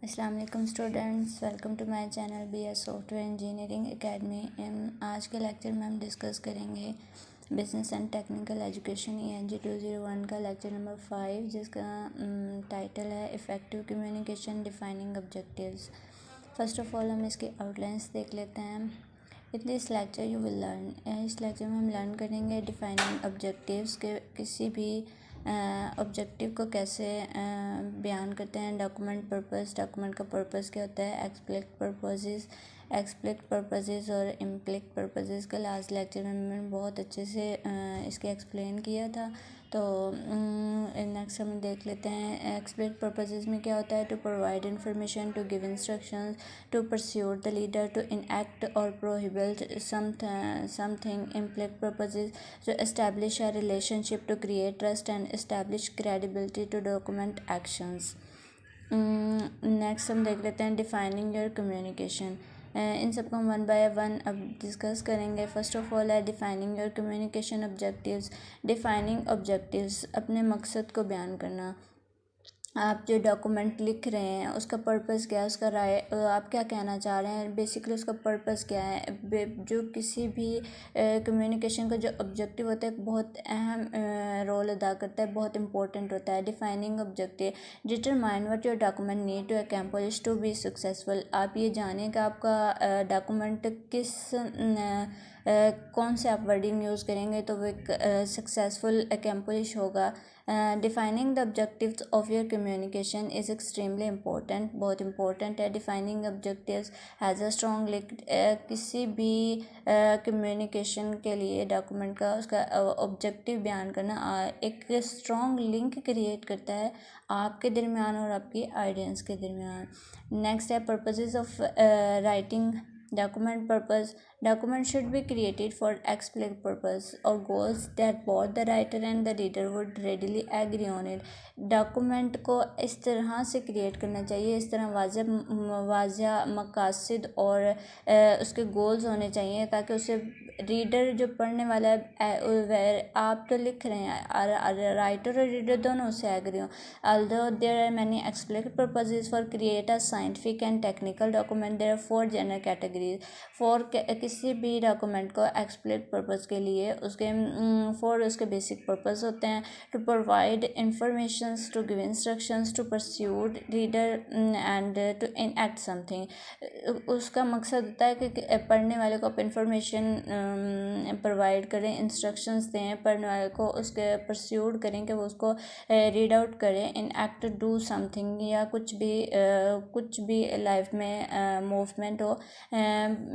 अस्सलाम वालेकुम students, welcome to my channel BS software engineering academy. आज के लेक्चर में हम डिस्कस करेंगे business and technical education ENG 201 का लेक्चर नंबर 5, जिसका टाइटल है effective communication defining objectives. First of all हम इसके आउटलाइंस देख लेते हैं। In this lecture you will learn, इस लेक्चर में हम लर्न करेंगे डिफाइनिंग ऑब्जेक्टिव्स के किसी भी ऑब्जेक्टिव को कैसे बयान करते हैं। डॉक्यूमेंट का पर्पस क्या होता है, एक्सप्लिसिट पर्पसेस और इम्प्लिसिट पर्पसेस का लास्ट लेक्चर में मैंने बहुत अच्छे से इसके एक्सप्लेन किया था। तो नेक्स्ट हम देख लेते हैं एक्सप्लिसिट पर्पसेस में क्या होता है। To provide information, to give instructions, to pursue the leader, to enact और prohibit something. Implicit purposes to establish a relationship, to create trust and establish credibility, to document actions. Next हम देख लेते हैं defining your communication. इन सबको हम one by one अब discuss करेंगे। First of all है defining your communication objectives. Defining objectives, अपने मकसद को बयान करना। आप जो डॉक्यूमेंट लिख रहे हैं उसका पर्पस क्या है, उसका आप क्या कहना चाह रहे हैं, बेसिकली उसका पर्पस क्या है। जो किसी भी कम्युनिकेशन का जो ऑब्जेक्टिव होता है बहुत अहम रोल अदा करता है, बहुत इंपॉर्टेंट होता है। Defining objective determine what your document need to accomplish to be successful. आप ये जानें कि आपका डॉक्यूमेंट किस कौन से आप वर्डिंग यूज़ करेंगे तो वो सक्सेसफुल अकम्प्लिश होगा। Defining the objectives of your communication is extremely important, बहुत इंपॉर्टेंट है। Defining objectives has a strong link, किसी भी कम्युनिकेशन के लिए डॉक्यूमेंट का उसका ऑब्जेक्टिव बयान करना एक स्ट्रॉन्ग लिंक क्रिएट करता है आपके दरमियान और आपकी आइडियंस के दरमियान। नेक्स्ट है purposes of writing document purpose. Document should be created for explicit purpose or goals that both the writer and the reader would readily agree on it. Document को इस तरह से क्रिएट करना चाहिए, इस तरह वाज़ह मकासद और उसके गोल्स होने चाहिए ताकि उसे रीडर जो पढ़ने वाला है, आप तो लिख रहे हैं, राइटर और रीडर दोनों उससे एग्री हों। Although there are many explicit purposes for create a scientific and technical document, there are 4 general categories. किसी भी डॉक्यूमेंट को एक्सप्लिसिट पर्पस के लिए उसके 4 उसके बेसिक पर्पस होते हैं। To provide informations, to give instructions, to pursue reader and to enact something. उसका मकसद होता है कि पढ़ने वाले को आप इंफॉर्मेशन प्रोवाइड करें, इंस्ट्रक्शंस दें, पढ़ने वाले को उसके परस्यूड करें कि वो उसको रीड आउट करें। इन एक्ट डू समथिंग, या कुछ भी लाइफ में मूवमेंट हो।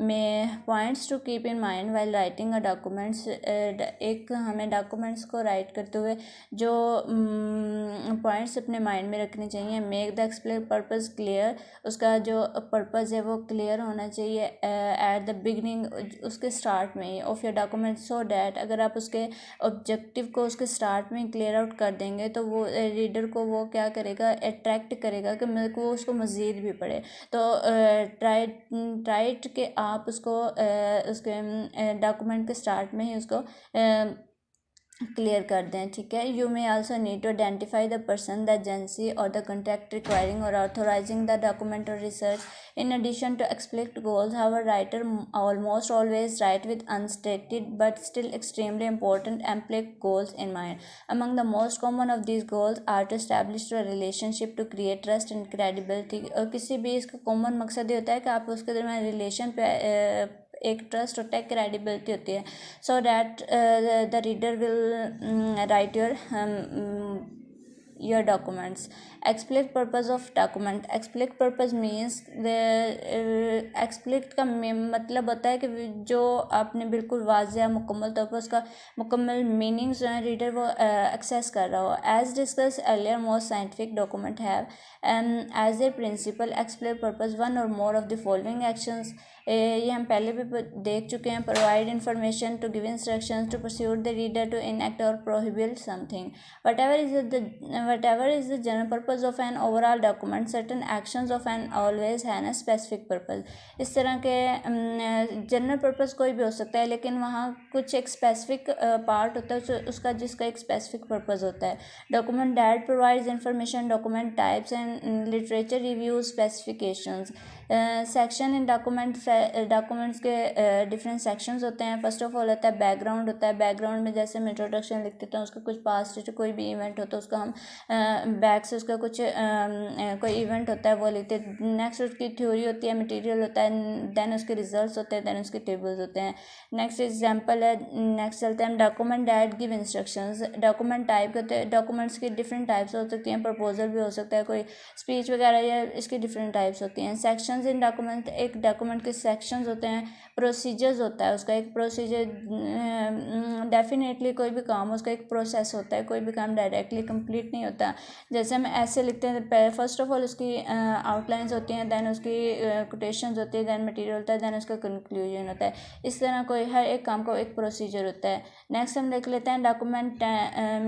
में points to keep in mind while writing a documents, एक हमें डॉक्यूमेंट्स को राइट करते हुए जो पॉइंट्स अपने माइंड में रखने चाहिए। Make the explain purpose clear, उसका जो पर्पस है वो क्लियर होना चाहिए एट द बिगनिंग, उसके स्टार्ट में of your document, so that अगर आप उसके ऑब्जेक्टिव को उसके स्टार्ट में क्लियर आउट कर देंगे तो वो रीडर को वो क्या करेगा, अट्रैक्ट करेगा कि मेरे को उसको मज़ीद भी पढ़े। तो ट्राइट कि आप उसको उसके डॉक्यूमेंट के स्टार्ट में ही उसको क्लियर कर दें, ठीक है। You may also need to identify the person, the agency और द कॉन्टैक्ट रिक्वायरिंग और ऑथोराइजिंग द डॉक्यूमेंट और research. In addition to explicit goals, our writer almost always write with unstated but still extremely important implicit goals in mind. Among the most common of these goals are to establish a relationship, to create trust and credibility. और किसी भी इसका common मकसद ये होता है कि आप उसके दरमियान रिलेशन पे एक ट्रस्ट होता है, क्रेडिबिलिटी होती है, so that the reader will write your documents. Explicit purpose of document. Explicit purpose means the explicit का मतलब होता है कि जो आपने बिल्कुल वाज़ह मुकम्मल तौर पर उसका मुकम्मल मीनिंग जो है रीडर वो एक्सेस कर रहा हो। As discussed earlier, most scientific document have as a principal explicit purpose one or more of the following actions. ये हम पहले भी देख चुके हैं। Provide information, to give instructions, to persuade the reader, to enact और prohibit something. Whatever is the general purpose purpose of an overall document, certain actions of an always have a specific purpose. इस तरह के general purpose कोई भी हो सकता है, लेकिन वहाँ कुछ एक स्पेसिफिक पार्ट होता है उसका जिसका एक स्पेसिफिक पर्पज़ होता है। Document that provides information, document types and literature review specifications. Section in documents के डिफरेंट सेक्शंस होते हैं। फर्स्ट ऑफ ऑल होता है बैकग्राउंड होता है। बैकग्राउंड में जैसे हम इंट्रोडक्शन लिखते हैं उसका कुछ पास्ट कोई भी इवेंट होता है उसका हम बैक से उसका कुछ कोई इवेंट होता है वो लिखते हैं। नेक्स्ट उसकी थ्योरी होती है, मटेरियल होता है, देन उसके रिजल्ट्स होते हैं, देन उसके टेबल्स होते हैं। नेक्स्ट एग्जांपल है, नेक्स्ट चलते हैं document that give instructions. Document type होते हैं, डॉक्यूमेंट्स की डिफरेंट टाइप्स हो सकती हैं, प्रपोजल भी हो सकता है, कोई स्पीच वगैरह, या इसकी डिफरेंट टाइप्स होती हैं। सेक्शंस इन डॉक्यूमेंट, एक डॉक्यूमेंट के सेक्शंस होते हैं। प्रोसीजर्स होता है, उसका एक प्रोसीजर, डेफिनेटली कोई भी काम उसका एक प्रोसेस होता है, कोई भी काम डायरेक्टली कंप्लीट नहीं होता। जैसे हम ऐसे लिखते हैं, फर्स्ट ऑफ ऑल उसकी आउटलाइंस होती हैं, देन उसकी कोटेशंस होती है, देन मटेरियल होता है, देन उसका कंक्लूजन होता है। इस तरह कोई हर एक काम का एक प्रोसीजर होता है। नेक्स्ट हम देख लेते हैं document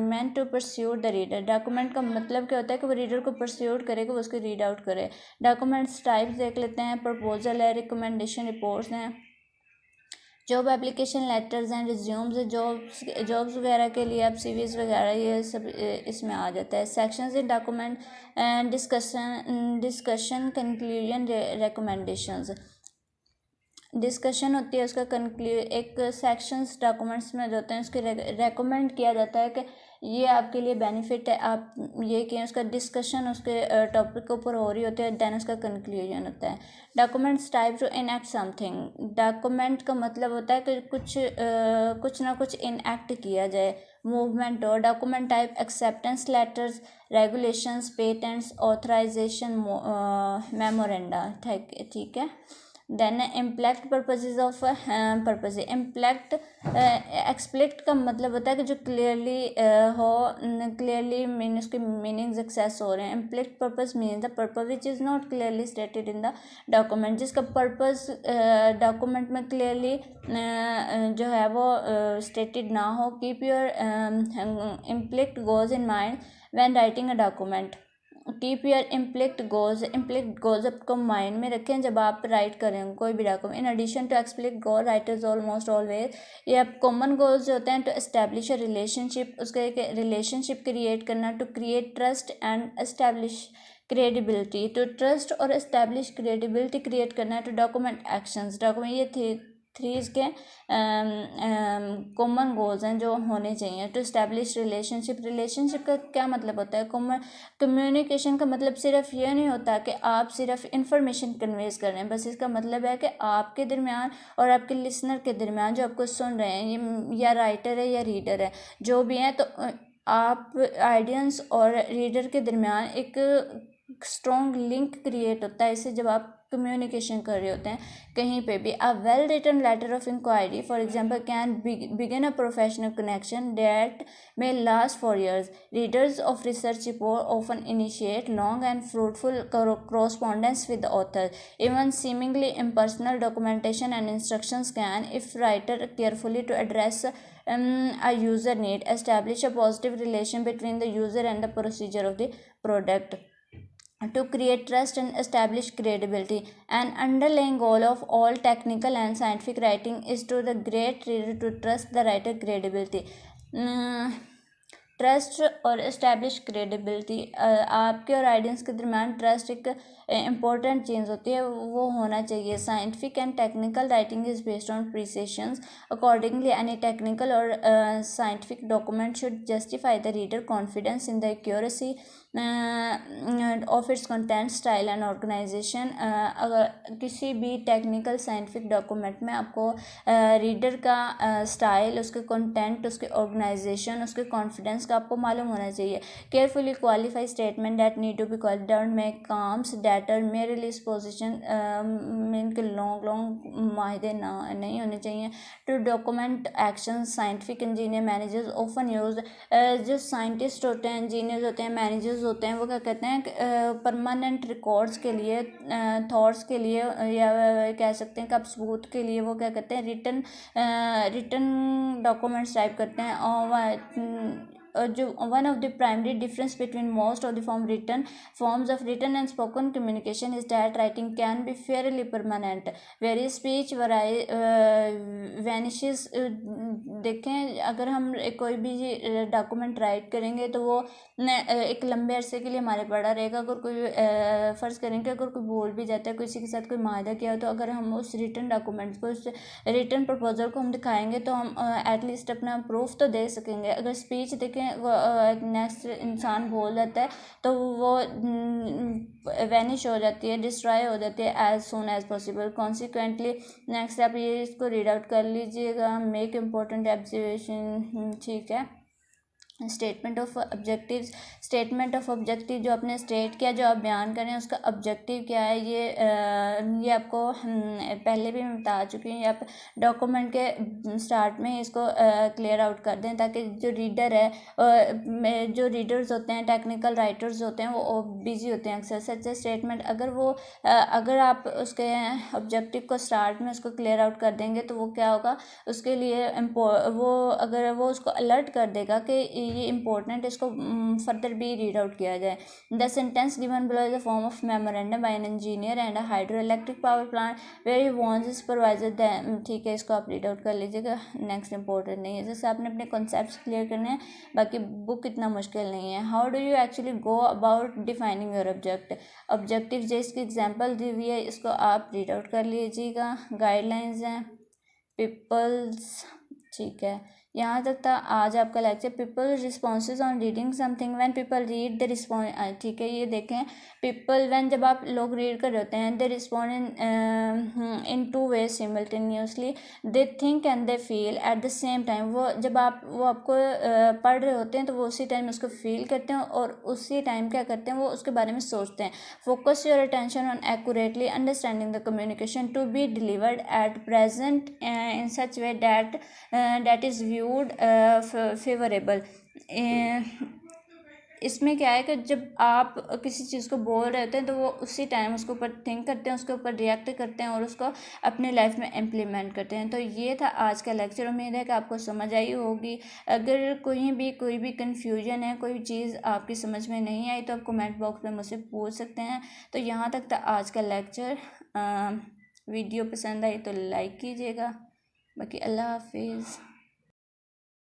meant to pursuit the reader. Document का मतलब क्या होता है कि वो रीडर को परस्यूट करे, कि वो उसको रीड आउट करे। डॉक्यूमेंट्स टाइप्स देख लेते हैं, प्रपोजल है, रिकमेंडेशन रिपोर्ट्स हैं, जॉब एप्लीकेशन लेटर्स हैं, रिज्यूम्स है, जॉब्स वगैरह के लिए आप सीवीज वगैरह ये सब इसमें आ जाता है। Sections in document and discussion conclusion recommendations. Discussion होती है उसका एक सेक्शंस डॉक्यूमेंट्स में जो होते हैं उसके रेकमेंड किया जाता है कि ये आपके लिए बेनिफिट है, आप ये किए। उसका डिस्कशन उसके टॉपिक के ऊपर हो रही होती है, देन उसका कंक्लूजन होता है। Documents type two enact something. Document का मतलब होता है कि कुछ ना कुछ इनएक्ट किया जाए, मूवमेंट हो। Document type acceptance letters, regulations, patents, authorisation, memoranda. ठीक है। Then implicit purposes of purpose. Implicit explicit का मतलब होता है कि जो क्लियरली हो, क्लियरली मीन उसके मीनिंग्स एक्सेस हो रहे हैं। Implicit purpose mean the purpose which is not clearly stated in the document. जिसका पर्पज डॉक्यूमेंट में क्लियरली जो है वो स्टेटेड ना हो। Keep your implicit goals in mind when writing a document. Keep your implicit goals आपको mind में रखें जब आप राइट करें कोई भी document. In addition to explicit goal, writers almost always ये अब कॉमन गोल्स जो होते हैं, टू एस्टैब्लिश अ रिलेशनशिप, उसका एक रिलेशनशिप क्रिएट करना, to create trust and establish credibility, to trust और एस्टैब्लिश क्रेडिबिलिटी क्रिएट करना है, टू डॉक्यूमेंट एक्शंस। डॉक्यूमेंट ये थ्री इसके कॉमन गोल्स हैं जो होने चाहिए। टू एस्टैब्लिश रिलेशनशिप का क्या मतलब होता है? कॉमन कम्युनिकेशन का मतलब सिर्फ ये नहीं होता कि आप सिर्फ इंफॉर्मेशन कन्वेज कर रहे हैं, बस इसका मतलब है कि आपके दरमियान और आपके लिसनर के दरमियान जो आपको सुन रहे हैं, ये या राइटर है या रीडर है, जो भी हैं, तो आप ऑडियंस और रीडर के दरमियान एक स्ट्रॉन्ग लिंक क्रिएट होता है इससे जब आप कम्युनिकेशन कर रहे होते हैं कहीं पे भी। A well written letter of inquiry for example can begin a professional connection that may last for years. Readers of research report often initiate long and fruitful correspondence with the author. Even seemingly impersonal documentation and instructions can, if writer carefully to address a user need, establish a positive relation between the user and the procedure of the product. To create trust and establish credibility, an underlying goal of all technical and scientific writing is to the great reader to trust the writer credibility. Trust और establish credibility, आपके और audience के दरमियान trust एक important चीज़ होती है, वो होना चाहिए। Scientific and technical writing is based on precisions. Accordingly any technical or scientific document should justify the reader confidence in the accuracy of its content, style and organisation. अगर किसी भी टेक्निकल साइंटिफिक डॉक्यूमेंट में आपको reader का style, उसके content, उसके organisation, उसके confidence का आपको मालूम होना चाहिए। Carefully qualify statement that need to be qualified में काम्स डेटर मे रिलीज पोजिशन में इनके लॉन्ग माहिदे ना नहीं होने चाहिए। To document action scientific engineer managers often use, जो साइंटिस्ट होते हैं, इंजीनियर्स होते हैं, मैनेजर्स होते हैं, वो क्या कहते हैं परमानेंट रिकॉर्ड्स के लिए, थॉट्स के लिए, या कह सकते हैं कि आप सबूत के लिए वो क्या कहते हैं रिटन डॉक्यूमेंट्स टाइप करते हैं। और जो one of the primary difference between most of the forms of written and spoken communication is that writing can be fairly permanent, whereas speech vanishes. देखें, अगर हम कोई भी डॉक्यूमेंट राइट करेंगे तो वो एक लंबे अरसे के लिए हमारे पड़ा रहेगा. अगर कोई फ़र्ज़ करें कि अगर कोई बोल भी जाता है, किसी के साथ कोई माहदा किया हो, तो अगर हम उस रिटन डॉक्यूमेंट को, उस रिटन प्रपोजल को हम दिखाएंगे तो हम एटलीस्ट अपना प्रूफ तो दे सकेंगे. अगर स्पीच देखें, वो नेक्स्ट इंसान बोल जाता है तो वो वैनिश हो जाती है, डिस्ट्रॉय हो जाती है as soon as possible. Consequently next आप ये इसको रीड आउट कर लीजिएगा. Make important observation. ठीक है. स्टेटमेंट ऑफ ऑब्जेक्टिव जो आपने स्टेट किया, जो आप बयान करें उसका ऑब्जेक्टिव क्या है, ये आपको पहले भी मैं बता चुकी हूँ. आप डॉक्यूमेंट के स्टार्ट में इसको क्लियर आउट कर दें ताकि जो रीडर है, जो रीडर्स होते हैं, टेक्निकल राइटर्स होते हैं, वो बिजी होते हैं अक्सर. सच स्टेटमेंट अगर आप उसके ऑब्जेक्टिव को स्टार्ट में उसको क्लियर आउट कर देंगे तो वो क्या होगा, उसके लिए अगर वो उसको अलर्ट कर देगा कि ये इम्पोर्टेंट, इसको फर्दर भी रीड आउट किया जाए. The sentence given below is the form of memorandum by an engineer and a hydroelectric power plant where he wants his supervisor. ठीक है, इसको आप रीड आउट कर लीजिएगा. नेक्स्ट इंपॉर्टेंट नहीं है, जैसे आपने अपने कॉन्सेप्ट्स क्लियर करने हैं, बाकी बुक इतना मुश्किल नहीं है. How do you actually go about defining your objective. जिसकी एग्जाम्पल दी हुई है इसको आप रीड आउट कर लीजिएगा. गाइडलाइंस हैं पीपल्स. ठीक है, यहाँ तक था आज आपका lecture. People responses on reading something. When people read the respond. ठीक है, ये देखें, पीपल व्हेन जब आप लोग रीड कर रहे होते हैं, they respond in two ways simultaneously. They think and they feel at the same time. वो आपको पढ़ रहे होते हैं तो वो उसी टाइम उसको फील करते हैं और उसी टाइम क्या करते हैं, वो उसके बारे में सोचते हैं. Focus your attention on accurately understanding the communication to be delivered at present in such way that is viewed favourable. इसमें क्या है कि जब आप किसी चीज़ को बोल रहे होते हैं तो वो उसी टाइम उसके ऊपर थिंक करते हैं, उसके ऊपर रिएक्ट करते हैं और उसको अपने लाइफ में इम्प्लीमेंट करते हैं. तो ये था आज का लेक्चर. उम्मीद है कि आपको समझ आई होगी. अगर कोई भी कन्फ्यूजन है, कोई चीज़ आपकी समझ में नहीं आई तो आप कमेंट बॉक्स में मुझसे पूछ सकते हैं. तो यहाँ तक था आज का लेक्चर. वीडियो पसंद आई तो लाइक कीजिएगा. बाकी अल्लाह हाफिज़.